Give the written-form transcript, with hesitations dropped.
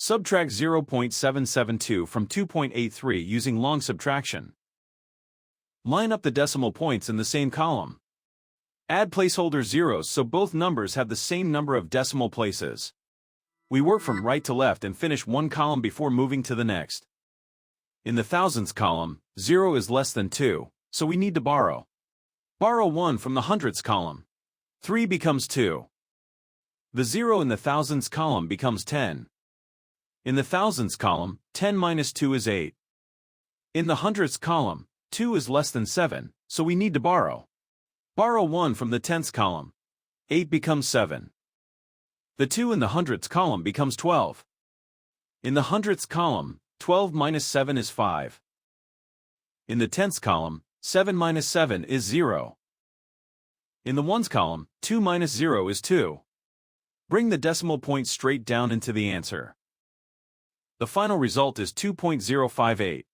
Subtract 0.772 from 2.83 using long subtraction. Line up the decimal points in the same column. Add placeholder zeros so both numbers have the same number of decimal places. We work from right to left and finish one column before moving to the next. In the thousands column, 0 is less than 2, so we need to borrow. Borrow 1 from the hundredths column. 3 becomes 2. The 0 in the thousands column becomes 10. In the thousands column, 10 minus 2 is 8. In the hundredths column, 2 is less than 7, so we need to borrow. Borrow 1 from the tenths column. 8 becomes 7. The 2 in the hundredths column becomes 12. In the hundredths column, 12 minus 7 is 5. In the tenths column, 7 minus 7 is 0. In the ones column, 2 minus 0 is 2. Bring the decimal point straight down into the answer. The final result is 2.058.